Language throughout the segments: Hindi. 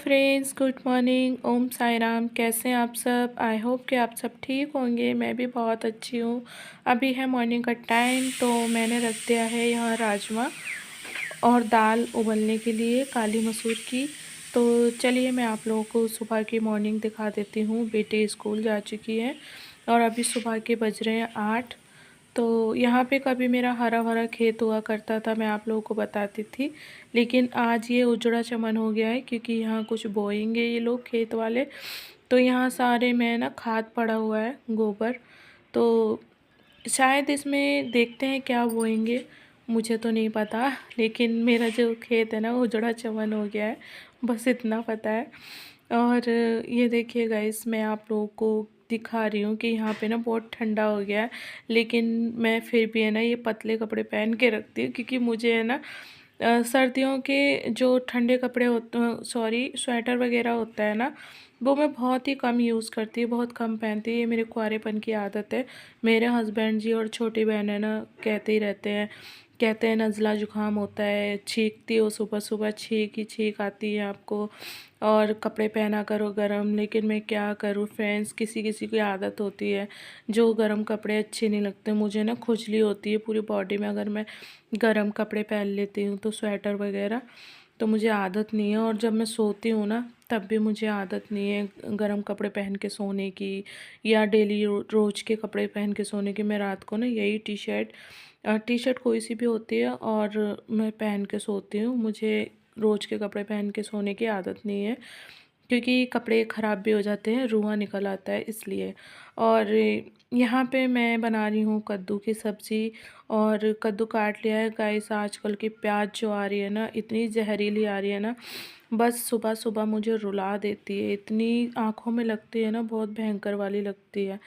Friends, good morning. Om Sai Ram. कैसे हैं आप सब? आई होप कि आप सब ठीक होंगे। मैं भी बहुत अच्छी हूँ। अभी है मॉर्निंग का टाइम, तो मैंने रख दिया है यहाँ राजमा और दाल उबलने के लिए, काली मसूर की। तो चलिए मैं आप लोगों को सुबह की मॉर्निंग दिखा देती हूँ। बेटी स्कूल जा चुकी है और अभी सुबह के बज रहे हैं 8। तो यहाँ पे कभी मेरा हरा भरा खेत हुआ करता था, मैं आप लोगों को बताती थी। लेकिन आज ये उजड़ा चमन हो गया है, क्योंकि यहाँ कुछ बोएंगे ये लोग खेत वाले। तो यहाँ सारे में ना खाद पड़ा हुआ है, गोबर। तो शायद इसमें देखते हैं क्या बोएंगे, मुझे तो नहीं पता। लेकिन मेरा जो खेत है ना, उजड़ा चमन हो गया है, बस इतना पता है। और ये देखिए गाइस, मैं आप लोगों को दिखा रही हूँ कि यहाँ पे ना बहुत ठंडा हो गया है। लेकिन मैं फिर भी है ना ये पतले कपड़े पहन के रखती हूँ, क्योंकि मुझे है ना सर्दियों के जो ठंडे कपड़े होते हैं, सॉरी स्वेटर वगैरह होता है ना, वो मैं बहुत ही कम यूज़ करती हूँ, बहुत कम पहनती हूँ। ये मेरे कुंवारेपन की आदत है। मेरे हस्बैंड जी और छोटी बहन है ना, कहते ही रहते हैं, कहते हैं नज़ला ज़ुकाम होता है, छींकती हो सुबह सुबह, छींक ही छींक आती है आपको, और कपड़े पहना करो गरम। लेकिन मैं क्या करूँ फ्रेंड्स, किसी किसी की आदत होती है जो गरम कपड़े अच्छे नहीं लगते। मुझे ना खुजली होती है पूरी बॉडी में अगर मैं गरम कपड़े पहन लेती हूँ, तो स्वेटर वगैरह। तो मुझे आदत नहीं है, और जब मैं सोती हूँ ना, तब भी मुझे आदत नहीं है गरम कपड़े पहन के सोने की, या डेली रोज़ के कपड़े पहन के सोने की। मैं रात को ना यही टी शर्ट कोई सी भी होती है और मैं पहन के सोती हूँ। मुझे रोज़ के कपड़े पहन के सोने की आदत नहीं है, क्योंकि कपड़े ख़राब भी हो जाते हैं, रुआँ निकल आता है इसलिए। और यहाँ पे मैं बना रही हूँ कद्दू की सब्ज़ी, और कद्दू काट लिया है गाइस। आजकल की प्याज जो आ रही है ना, इतनी जहरीली आ रही है ना, बस सुबह सुबह मुझे रुला देती है। इतनी आँखों में लगती है ना, बहुत भयंकर वाली लगती है।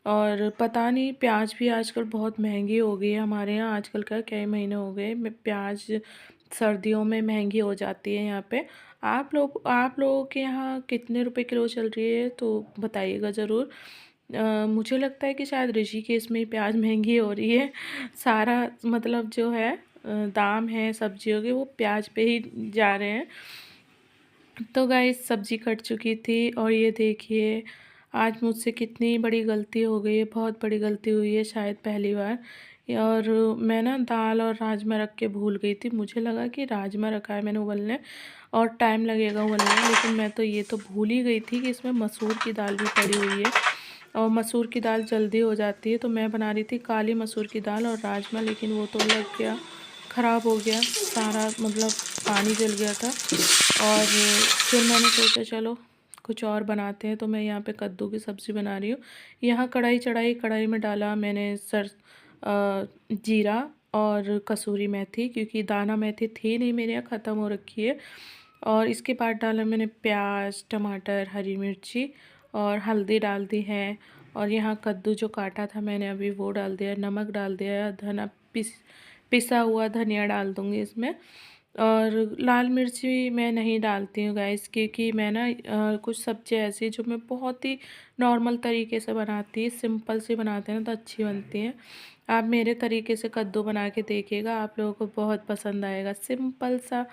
और पता नहीं, प्याज भी आजकल बहुत महंगी हो गई है हमारे यहाँ। आजकल का कई महीने हो गए, मैं प्याज सर्दियों में महंगी हो जाती है यहाँ पे। आप लोगों के यहाँ कितने रुपए किलो चल रही है, तो बताइएगा ज़रूर। मुझे लगता है कि शायद ऋषिकेश में ही प्याज महंगी हो रही है। सारा मतलब जो है दाम है सब्जियों के, वो प्याज पे ही जा रहे हैं। तो गाइस सब्ज़ी कट चुकी थी, और ये देखिए आज मुझसे कितनी बड़ी गलती हो गई है, बहुत बड़ी गलती हुई है, शायद पहली बार। और मैं ना दाल और राजमा रख के भूल गई थी। मुझे लगा कि राजमा रखा है मैंने उबलने और टाइम लगेगा उबलने में, लेकिन मैं तो ये तो भूल ही गई थी कि इसमें मसूर की दाल भी पड़ी हुई है, और मसूर की दाल जल्दी हो जाती है। तो मैं बना रही थी काली मसूर की दाल और राजमा, लेकिन वो तो लग गया, ख़राब हो गया सारा, मतलब पानी जल गया था। और फिर मैंने सोचा चलो कुछ और बनाते हैं। तो मैं यहाँ पे कद्दू की सब्ज़ी बना रही हूँ। यहाँ कढ़ाई चढ़ाई, कढ़ाई में डाला मैंने जीरा और कसूरी मेथी, क्योंकि दाना मेथी थी नहीं मेरे यहाँ, ख़त्म हो रखी है। और इसके बाद डाला मैंने प्याज, टमाटर, हरी मिर्ची, और हल्दी डाल दी है। और यहाँ कद्दू जो काटा था मैंने अभी, वो डाल दिया, नमक डाल दिया, पिसा हुआ धनिया डाल दूँगी इसमें। और लाल मिर्ची मैं नहीं डालती हूँ गाइस, क्योंकि मैं ना कुछ सब्ज़ी ऐसी जो मैं बहुत ही नॉर्मल तरीके से बनाती, सिंपल से बनाते हैं ना, तो अच्छी बनती हैं। आप मेरे तरीके से कद्दू बना के देखिएगा, आप लोगों को बहुत पसंद आएगा। सिंपल सा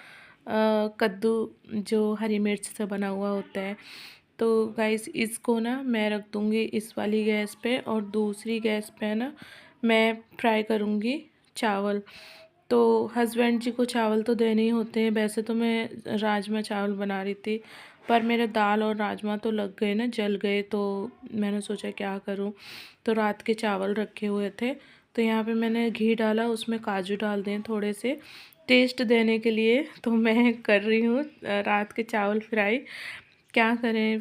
कद्दू जो हरी मिर्च से बना हुआ होता है। तो गाइस इसको ना मैं रख दूँगी इस वाली गैस पे, और दूसरी गैस पे ना मैं फ्राई करूँगी चावल। तो हस्बैंड जी को चावल तो देने ही होते हैं। वैसे तो मैं राजमा चावल बना रही थी, पर मेरे दाल और राजमा तो लग गए ना, जल गए। तो मैंने सोचा क्या करूं, तो रात के चावल रखे हुए थे, तो यहाँ पे मैंने घी डाला, उसमें काजू डाल दें थोड़े से टेस्ट देने के लिए। तो मैं कर रही हूँ रात के चावल फ्राई। क्या करें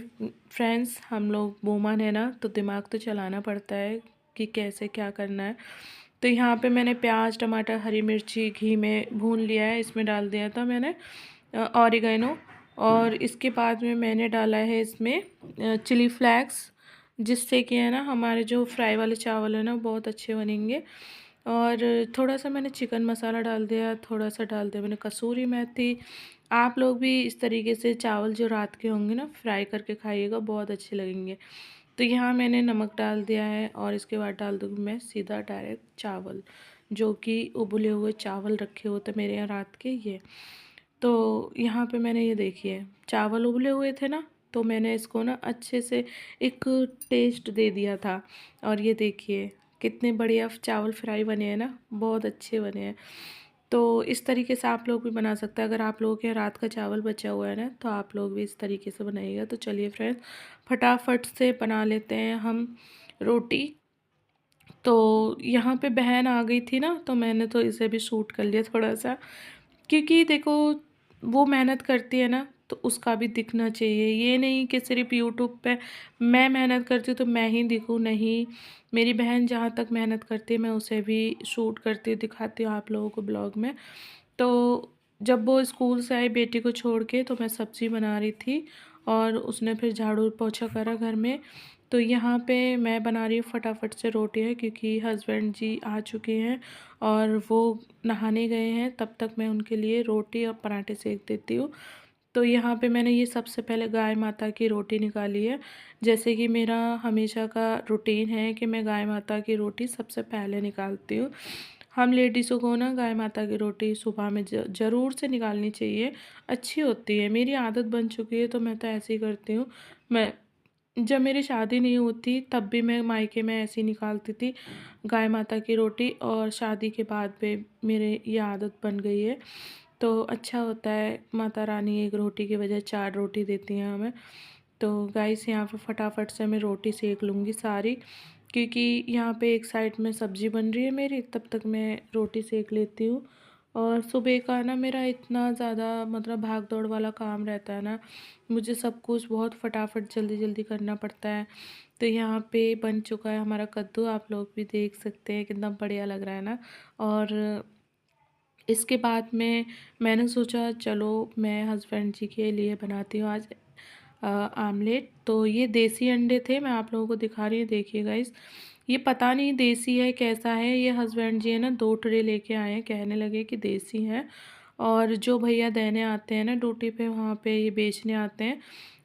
फ्रेंड्स, हम लोग वूमन है ना, तो दिमाग तो चलाना पड़ता है कि कैसे क्या करना है। तो यहाँ पे मैंने प्याज, टमाटर, हरी मिर्ची घी में भून लिया है, इसमें डाल दिया था मैंने ऑरिगेनो। और इसके बाद में मैंने डाला है इसमें चिली फ्लेक्स, जिससे कि है ना हमारे जो फ्राई वाले चावल है ना बहुत अच्छे बनेंगे। और थोड़ा सा मैंने चिकन मसाला डाल दिया, थोड़ा सा डाल दिया मैंने कसूरी मेथी। आप लोग भी इस तरीके से चावल जो रात के होंगे ना, फ्राई करके खाइएगा, बहुत अच्छे लगेंगे। तो यहाँ मैंने नमक डाल दिया है, और इसके बाद डाल दूँगी मैं सीधा डायरेक्ट चावल, जो कि उबले हुए चावल रखे होते मेरे यहाँ रात के, ये। तो यहाँ पे मैंने ये देखिए चावल उबले हुए थे ना, तो मैंने इसको ना अच्छे से एक टेस्ट दे दिया था। और ये देखिए कितने बढ़िया चावल फ्राई बने हैं ना, बहुत अच्छे बने हैं। तो इस तरीके से आप लोग भी बना सकते हैं। अगर आप लोगों के यहाँ रात का चावल बचा हुआ है ना, तो आप लोग भी इस तरीके से बनाइएगा। तो चलिए फ्रेंड्स, फटाफट से बना लेते हैं हम रोटी। तो यहाँ पे बहन आ गई थी ना, तो मैंने तो इसे भी शूट कर लिया थोड़ा सा, क्योंकि देखो वो मेहनत करती है ना, तो उसका भी दिखना चाहिए। ये नहीं कि सिर्फ यूट्यूब पे मैं मेहनत करती हूँ तो मैं ही दिखूँ, नहीं। मेरी बहन जहाँ तक मेहनत करती है मैं उसे भी शूट करती हूँ, दिखाती हूँ आप लोगों को ब्लॉग में। तो जब वो स्कूल से आई बेटी को छोड़ के, तो मैं सब्ज़ी बना रही थी और उसने फिर झाड़ू पोछा करा घर में। तो यहाँ पे मैं बना रही हूँ फटाफट से रोटी है, क्योंकि हस्बैंड जी आ चुके हैं और वो नहाने गए हैं। तब तक मैं उनके लिए रोटी और पराठे सेक देती हूँ। तो यहाँ पे मैंने ये सबसे पहले गाय माता की रोटी निकाली है। जैसे कि मेरा हमेशा का रूटीन है कि मैं गाय माता की रोटी सबसे पहले निकालती हूँ। हम लेडीज़ों को ना गाय माता की रोटी सुबह में ज़रूर से निकालनी चाहिए, अच्छी होती है। मेरी आदत बन चुकी है तो मैं तो ऐसे ही करती हूँ। मैं जब मेरी शादी नहीं होती तब भी मैं मायके में ऐसे ही निकालती थी गाय माता की रोटी, और शादी के बाद भी मेरे ये आदत बन गई है। तो अच्छा होता है, माता रानी एक रोटी की बजाय 4 रोटी देती हैं हमें। तो गाइस यहाँ पे फटाफट से मैं रोटी सेक लूँगी सारी, क्योंकि यहाँ पे एक साइड में सब्ज़ी बन रही है मेरी, तब तक मैं रोटी सेक लेती हूँ। और सुबह का ना मेरा इतना ज़्यादा मतलब भाग दौड़ वाला काम रहता है ना, मुझे सब कुछ बहुत फटाफट जल्दी जल्दी करना पड़ता है। तो यहाँ पे बन चुका है हमारा कद्दू, आप लोग भी देख सकते हैं कितना बढ़िया लग रहा है ना। और इसके बाद में मैंने सोचा चलो मैं हस्बैंड जी के लिए बनाती हूँ आज आमलेट। तो ये देसी अंडे थे, मैं आप लोगों को दिखा रही हूँ, देखिए गाइस। ये पता नहीं देसी है कैसा है, ये हस्बैंड जी है ना 2 ट्रे लेके आए हैं, कहने लगे कि देसी हैं। और जो भैया देने आते हैं ना ड्यूटी पे, वहाँ पे ये बेचने आते हैं,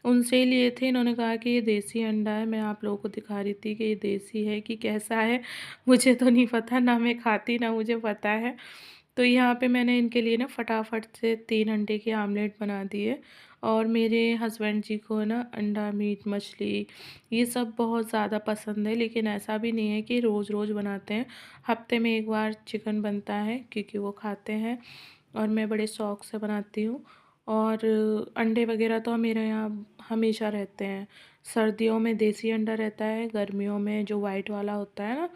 उनसे ही लिए थे। इन्होंने कहा कि ये देसी अंडा है। मैं आप लोगों को दिखा रही थी कि ये देसी है कि कैसा है, मुझे तो नहीं पता, ना मैं खाती ना मुझे पता है। तो यहाँ पे मैंने इनके लिए ना फटाफट से 3 अंडे के आमलेट बना दिए। और मेरे हस्बैंड जी को ना अंडा मीट मछली ये सब बहुत ज़्यादा पसंद है, लेकिन ऐसा भी नहीं है कि रोज़ रोज़ बनाते हैं। हफ्ते में एक बार चिकन बनता है, क्योंकि वो खाते हैं और मैं बड़े शौक़ से बनाती हूँ। और अंडे वगैरह तो मेरे यहाँ हमेशा रहते हैं। सर्दियों में देसी अंडा रहता है, गर्मियों में जो वाइट वाला होता है ना,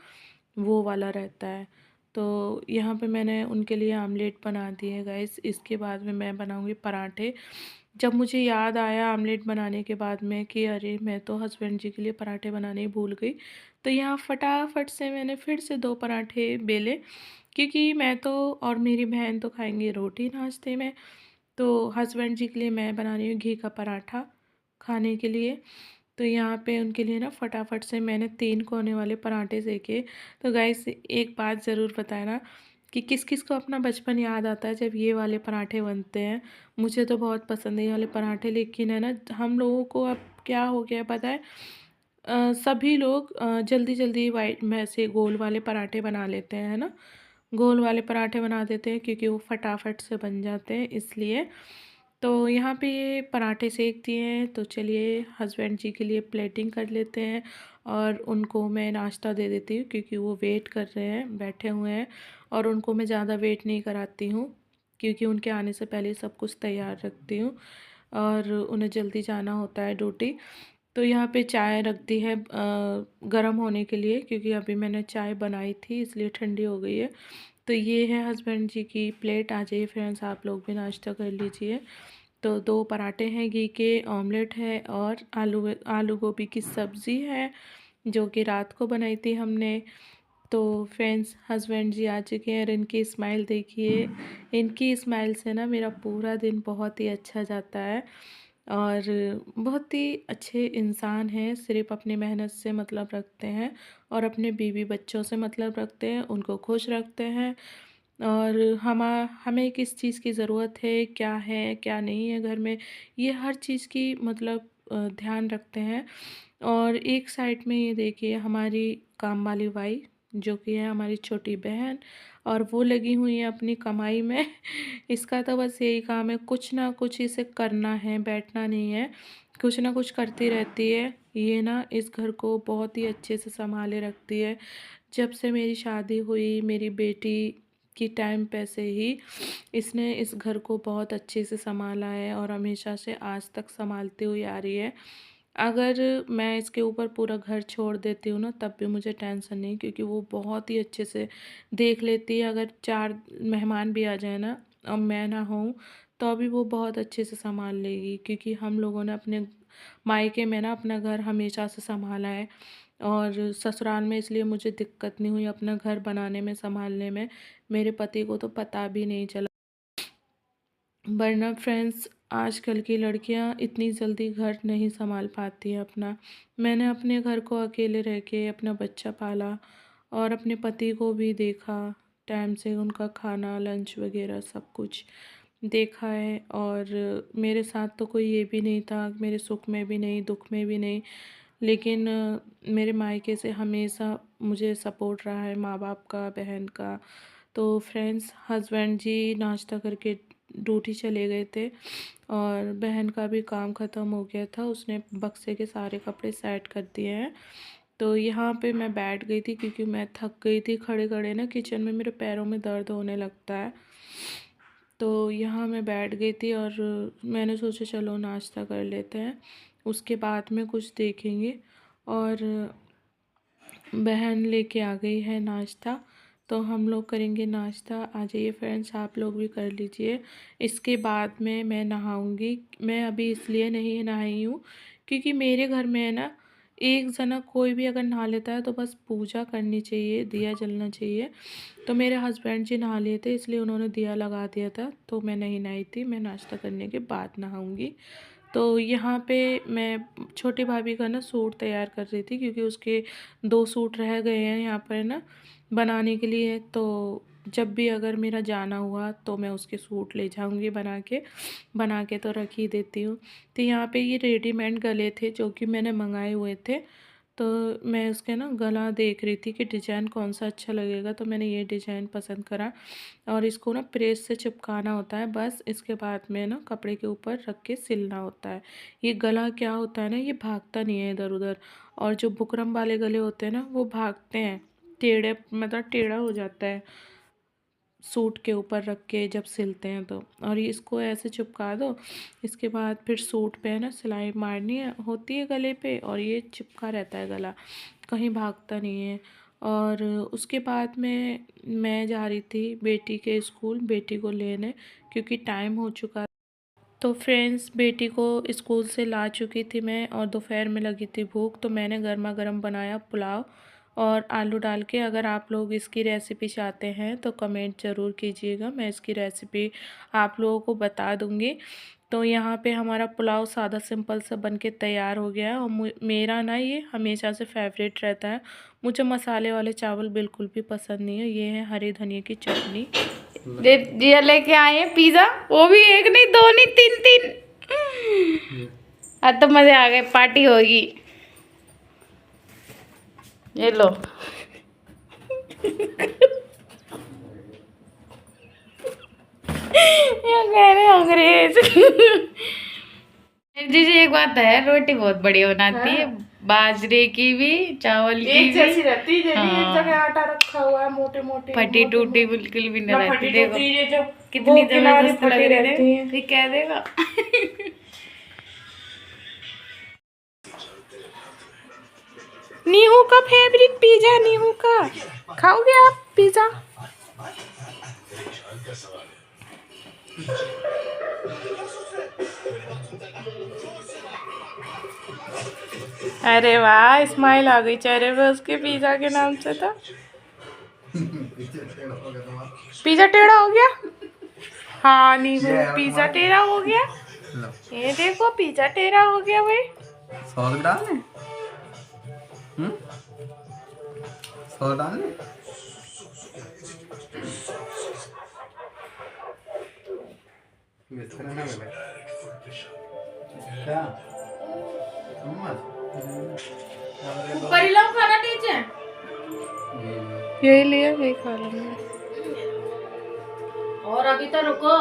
वो वाला रहता है। तो यहाँ पे मैंने उनके लिए आमलेट बना दिए गाइस। इसके बाद में मैं बनाऊँगी पराठे। जब मुझे याद आया आमलेट बनाने के बाद में कि अरे मैं तो हस्बैंड जी के लिए पराठे बनाने ही भूल गई, तो यहाँ फटाफट से मैंने फिर से 2 पराठे बेले, क्योंकि मैं तो और मेरी बहन तो खाएंगे रोटी नाश्ते में। तो हस्बैंड जी के लिए मैं बना रही हूँ घी का पराठा खाने के लिए। तो यहाँ पे उनके लिए ना फटाफट से मैंने 3 कोने वाले पराठे सेके। तो गाइस एक बात ज़रूर बताना कि किस किस को अपना बचपन याद आता है जब ये वाले पराठे बनते हैं। मुझे तो बहुत पसंद है ये वाले पराठे, लेकिन है ना हम लोगों को अब क्या हो गया पता है, सभी लोग जल्दी जल्दी वाइट में से गोल वाले पराठे बना लेते हैं, है ना। गोल वाले पराठे बना देते हैं क्योंकि वो फटाफट से बन जाते हैं, इसलिए। तो यहाँ पे ये पराठे सेक दिए हैं। तो चलिए हस्बैंड जी के लिए प्लेटिंग कर लेते हैं और उनको मैं नाश्ता दे देती हूँ, क्योंकि वो वेट कर रहे हैं, बैठे हुए हैं। और उनको मैं ज़्यादा वेट नहीं कराती हूँ, क्योंकि उनके आने से पहले सब कुछ तैयार रखती हूँ और उन्हें जल्दी जाना होता है ड्यूटी। तो यहाँ पे चाय रख दी है गरम होने के लिए, क्योंकि अभी मैंने चाय बनाई थी इसलिए ठंडी हो गई है। तो ये है हस्बैंड जी की प्लेट। आ जाइए फ्रेंड्स, आप लोग भी नाश्ता कर लीजिए। तो 2 पराठे हैं घी के, ऑमलेट है और आलू गोभी की सब्ज़ी है, जो कि रात को बनाई थी हमने। तो फ्रेंड्स हस्बैंड जी आ चुके हैं और इनकी स्माइल देखिए। इनकी स्माइल से ना मेरा पूरा दिन बहुत ही अच्छा जाता है। और बहुत ही अच्छे इंसान हैं, सिर्फ़ अपनी मेहनत से मतलब रखते हैं और अपने बीवी बच्चों से मतलब रखते हैं, उनको खुश रखते हैं। और हमें किस चीज़ की ज़रूरत है क्या नहीं है घर में, ये हर चीज़ की मतलब ध्यान रखते हैं। और एक साइड में ये देखिए हमारी काम वाली बाई जो कि है हमारी छोटी बहन, और वो लगी हुई है अपनी कमाई में। इसका तो बस यही काम है, कुछ ना कुछ इसे करना है, बैठना नहीं है, कुछ ना कुछ करती रहती है। ये ना इस घर को बहुत ही अच्छे से संभाले रखती है। जब से मेरी शादी हुई मेरी बेटी की टाइम पे से ही इसने इस घर को बहुत अच्छे से संभाला है और हमेशा से आज तक संभालती हुई आ रही है। अगर मैं इसके ऊपर पूरा घर छोड़ देती हूँ ना तब भी मुझे टेंशन नहीं, क्योंकि वो बहुत ही अच्छे से देख लेती है। अगर 4 मेहमान भी आ जाए ना और मैं ना हूँ तो भी वो बहुत अच्छे से संभाल लेगी, क्योंकि हम लोगों ने अपने मायके में ना अपना घर हमेशा से संभाला है और ससुराल में, इसलिए मुझे दिक्कत नहीं हुई अपना घर बनाने में, संभालने में। मेरे पति को तो पता भी नहीं चला। वरना फ्रेंड्स आजकल की लड़कियां इतनी जल्दी घर नहीं संभाल पाती हैं अपना। मैंने अपने घर को अकेले रह के अपना बच्चा पाला और अपने पति को भी देखा, टाइम से उनका खाना लंच वगैरह सब कुछ देखा है। और मेरे साथ तो कोई ये भी नहीं था, मेरे सुख में भी नहीं दुख में भी नहीं, लेकिन मेरे मायके से हमेशा मुझे सपोर्ट रहा है माँ बाप का, बहन का। तो फ्रेंड्स हस्बैंड जी नाश्ता करके ड्यूटी चले गए थे और बहन का भी काम ख़त्म हो गया था, उसने बक्से के सारे कपड़े सेट कर दिए हैं। तो यहाँ पे मैं बैठ गई थी क्योंकि मैं थक गई थी खड़े खड़े ना, किचन में मेरे पैरों में दर्द होने लगता है। तो यहाँ मैं बैठ गई थी और मैंने सोचा चलो नाश्ता कर लेते हैं, उसके बाद में कुछ देखेंगे। और बहन लेके आ गई है नाश्ता, तो हम लोग करेंगे नाश्ता। आ जाइए फ्रेंड्स आप लोग भी कर लीजिए। इसके बाद में मैं नहाऊंगी। मैं अभी इसलिए नहीं नहाई हूँ क्योंकि मेरे घर में है ना, एक जना कोई भी अगर नहा लेता है तो बस पूजा करनी चाहिए, दिया जलना चाहिए। तो मेरे हस्बैंड जी नहा लिए थे इसलिए उन्होंने दिया लगा दिया था, तो मैं नहीं नहाई थी। मैं नाश्ता करने के बाद नहाऊंगी। तो यहाँ पे मैं छोटी भाभी का ना सूट तैयार कर रही थी क्योंकि उसके 2 सूट रह गए हैं यहाँ पर ना बनाने के लिए। तो जब भी अगर मेरा जाना हुआ तो मैं उसके सूट ले जाऊंगी बना के तो रख ही देती हूँ। तो यहाँ पे ये रेडीमेड गले थे जो कि मैंने मंगाए हुए थे, तो मैं उसके ना गला देख रही थी कि डिज़ाइन कौन सा अच्छा लगेगा, तो मैंने ये डिज़ाइन पसंद करा। और इसको ना प्रेस से चिपकाना होता है बस, इसके बाद में ना कपड़े के ऊपर रख के सिलना होता है। ये गला क्या होता है ना, ये भागता नहीं है इधर उधर। और जो बुकरम वाले गले होते हैं ना वो भागते हैं, टेढ़े मतलब टेढ़ा हो जाता है सूट के ऊपर रख के जब सिलते हैं तो। और ये इसको ऐसे चिपका दो, इसके बाद फिर सूट पे है ना सिलाई मारनी है होती है गले पे, और ये चिपका रहता है गला, कहीं भागता नहीं है। और उसके बाद में मैं जा रही थी बेटी के स्कूल, बेटी को लेने, क्योंकि टाइम हो चुका। तो फ्रेंड्स बेटी को स्कूल से ला चुकी थी मैं और दोपहर में लगी थी भूख, तो मैंने गर्मा गर्म बनाया पुलाव और आलू डाल के। अगर आप लोग इसकी रेसिपी चाहते हैं तो कमेंट ज़रूर कीजिएगा, मैं इसकी रेसिपी आप लोगों को बता दूँगी। तो यहाँ पे हमारा पुलाव सादा सिंपल सा बन के तैयार हो गया है। और मेरा ना ये हमेशा से फेवरेट रहता है, मुझे मसाले वाले चावल बिल्कुल भी पसंद नहीं है। ये है हरे धनिया की चटनी। जिया लेके आए हैं पिज़्ज़ा, वो भी एक नहीं दो नहीं तीन तीन। अब तो मज़े आ गए, पार्टी होगी। ये लो। ये कह रहे अंग्रेज। जी जी एक बात है, रोटी बहुत बढ़िया बनाती है, बाजरे की भी चावल की भी जैसी रहती है। एक जगह आटा रखा हुआ है, मोटे मोटे फटी टूटी बिल्कुल भी नहीं रहती। देखो कितनी जबरदस्त लग रही है, ये कह देगा। नीहू का फेवरेट पिज्जा, नीहू का खाओगे आप पिज्जा? अरे वाह स्माइल आ गई चेहरे पे उसके पिज्जा के नाम से। तो पिज्जा टेढ़ा हो गया। हाँ नीहू पिज्जा टेढ़ा हो गया, ये देखो पिज्जा टेढ़ा हो गया भाई। सॉस डालने, सॉस डालने। क्या ऊपर ही लाओ खाना नीचे। यही लिया, यही खा लूंगा। और अभी तो रुको।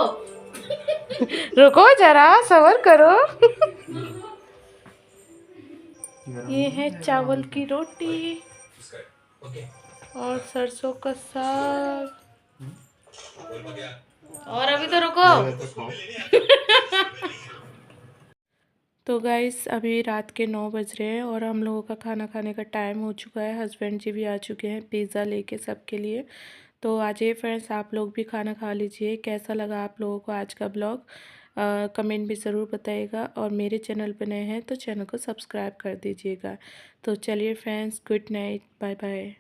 रुको जरा, सब्र करो। ये है चावल की रोटी और सरसों का साग। और अभी तो रुको। तो गाइस अभी रात के 9 बज रहे हैं और हम लोगों का खाना खाने का टाइम हो चुका है। हस्बैंड जी भी आ चुके हैं पिज़्ज़ा लेके सबके लिए। तो आ जाइए फ्रेंड्स, आप लोग भी खाना खा लीजिए। कैसा लगा आप लोगों को आज का ब्लॉग, कमेंट भी ज़रूर बताइएगा। और मेरे चैनल पर नए हैं तो चैनल को सब्सक्राइब कर दीजिएगा। तो चलिए friends, good night, bye bye.